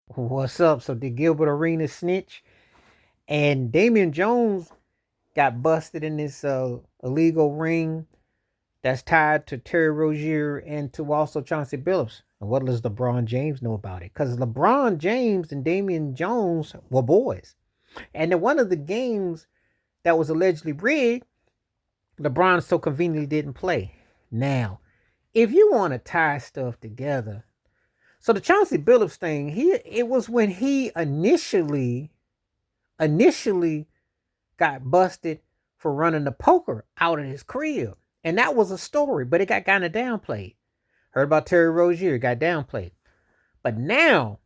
What's up? So did Gilbert Arenas snitch? And Damian Jones got busted in this illegal ring that's tied to Terry Rozier and to also Chauncey Billups. And what does LeBron James know about it? Because LeBron James and Damian Jones were boys. And in one of the games that was allegedly rigged, LeBron so conveniently didn't play. Now, if you want to tie stuff together, so the Chauncey Billups thing, it was when he initially got busted for running the poker out of his crib. And that was a story, but it got kind of downplayed. Heard about Terry Rozier, got downplayed. But now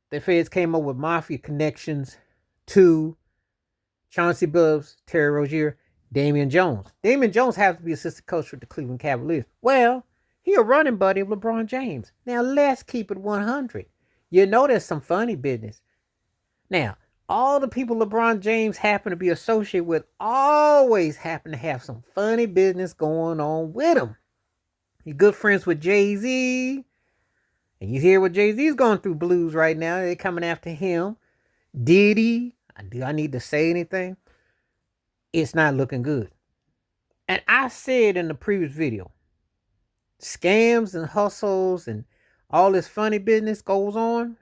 the feds came up with mafia connections to Chauncey Billups, Terry Rozier, Damian Jones. Damian Jones has to be assistant coach with the Cleveland Cavaliers. Well, he a running buddy of LeBron James. Now let's keep it 100. You know there's some funny business. Now, all the people LeBron James happen to be associated with always happen to have some funny business going on with him. He's good friends with Jay-Z. And you hear what Jay-Z's going through blues right now. They're coming after him. Diddy. Do I need to say anything? It's not looking good. And I said in the previous video, scams and hustles and all this funny business goes on.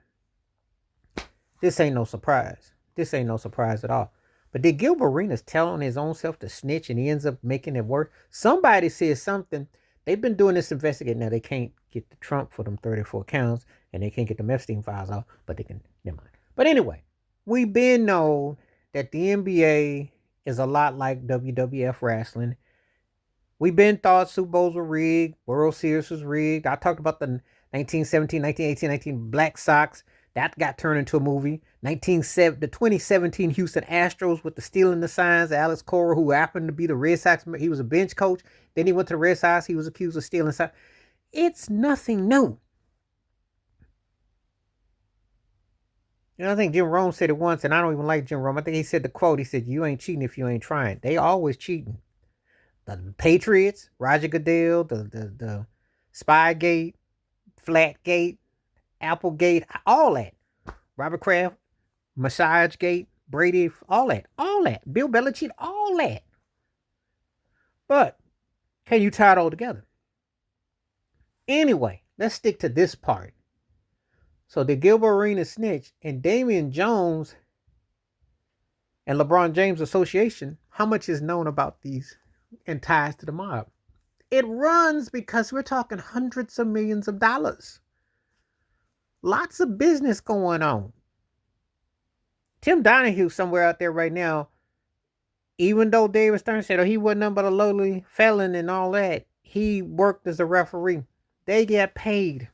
This ain't no surprise. This ain't no surprise at all. But did Gilbert Arenas tell on his own self to snitch and he ends up making it worse? Somebody said something. They've been doing this investigating. Now they can't get the Trump for them 34 counts and they can't get the Epstein files out, but they can, never mind. But anyway, we've been known that the NBA is a lot like WWF wrestling. We've been thought Super Bowls were rigged, World Series was rigged. I talked about the 1917, 1918, 19 Black Sox. That got turned into a movie. The 2017 Houston Astros with the stealing the signs. Alex Cora, who happened to be the Red Sox, he was a bench coach. Then he went to the Red Sox. He was accused of stealing signs. It's nothing new. You know, I think Jim Rome said it once, and I don't even like Jim Rome. I think he said the quote. He said, "You ain't cheating if you ain't trying." They always cheating. The Patriots, Roger Goodell, the Spygate, Flatgate, Applegate, all that. Robert Kraft, MassageGate, Brady, all that. Bill Belichick, all that. But can you tie it all together? Anyway, let's stick to this part. So the Gilbert Arenas snitch and Damian Jones and LeBron James Association, how much is known about these and ties to the mob? It runs because we're talking hundreds of millions of dollars. Lots of business going on. Tim Donahue somewhere out there right now, even though David Stern said, he wasn't nothing but a lowly felon and all that, he worked as a referee. They get paid.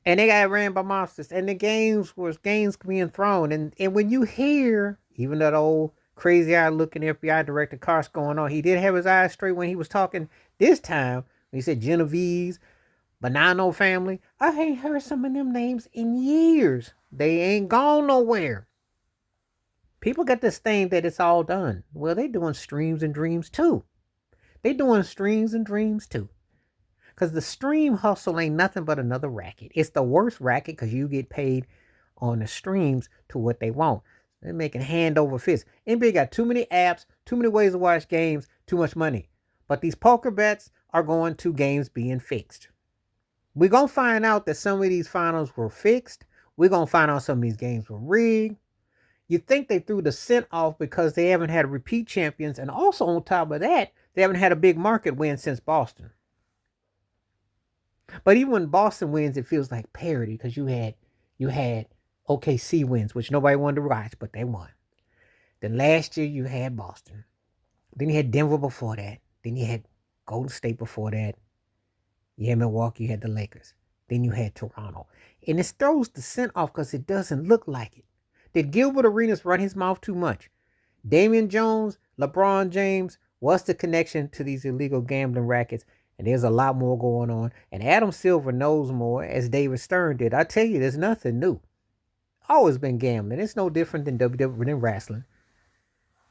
And they got ran by mobsters. And the games being thrown. And when you hear, even that old crazy-eyed looking FBI director Carson going on, he did have his eyes straight when he was talking this time. When he said Genevieve's, Bonanno family. I ain't heard some of them names in years. They ain't gone nowhere. People got this thing that it's all done. Well, they doing streams and dreams too. Because the stream hustle ain't nothing but another racket. It's the worst racket because you get paid on the streams to what they want. They're making hand over fist. NBA got too many apps, too many ways to watch games, too much money. But these poker bets are going to games being fixed. We're going to find out that some of these finals were fixed. We're going to find out some of these games were rigged. You think they threw the scent off because they haven't had repeat champions. And also on top of that, they haven't had a big market win since Boston. But even when Boston wins, it feels like parity because you had OKC wins, which nobody wanted to watch, but they won. Then last year you had Boston. Then you had Denver before that. Then you had Golden State before that. You had Milwaukee, you had the Lakers. Then you had Toronto. And it throws the scent off because it doesn't look like it. Did Gilbert Arenas run his mouth too much? Damian Jones, LeBron James, what's the connection to these illegal gambling rackets? And there's a lot more going on. And Adam Silver knows more, as David Stern did. I tell you, there's nothing new. Always been gambling. It's no different than WWE than wrestling.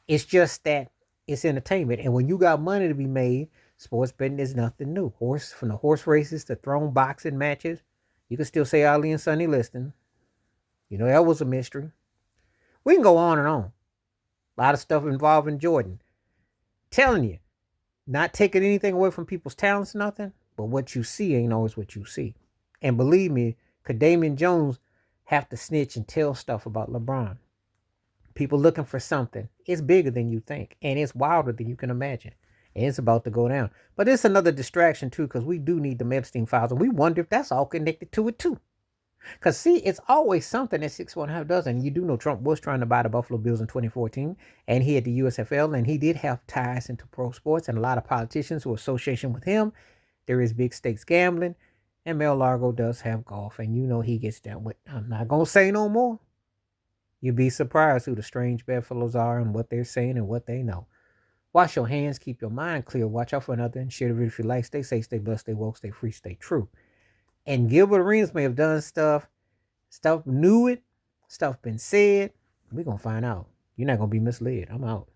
It's just that it's entertainment. And when you got money to be made, sports betting is nothing new. From the horse races to throne boxing matches. You can still say Ali and Sonny Liston. That was a mystery. We can go on and on. A lot of stuff involving Jordan. Telling you, not taking anything away from people's talents, nothing, but what you see ain't always what you see. And believe me, could Damon Jones have to snitch and tell stuff about LeBron? People looking for something. It's bigger than you think, and it's wilder than you can imagine. And it's about to go down. But it's another distraction too, because we do need the Epstein files, and we wonder if that's all connected to it too. Because see, it's always something that 615 does. And you do know Trump was trying to buy the Buffalo Bills in 2014, and he had the USFL, and he did have ties into pro sports, and a lot of politicians who association with him. There is big stakes gambling, and Mel Largo does have golf, and he gets down with. I'm not gonna say no more. You'd be surprised who the strange bedfellows are and what they're saying and what they know. Wash your hands, keep your mind clear, watch out for another, and share the video if you like. Stay safe, stay blessed, stay woke, stay free, stay true. And Gilbert Arenas may have done stuff knew it, stuff been said. We're going to find out. You're not going to be misled. I'm out.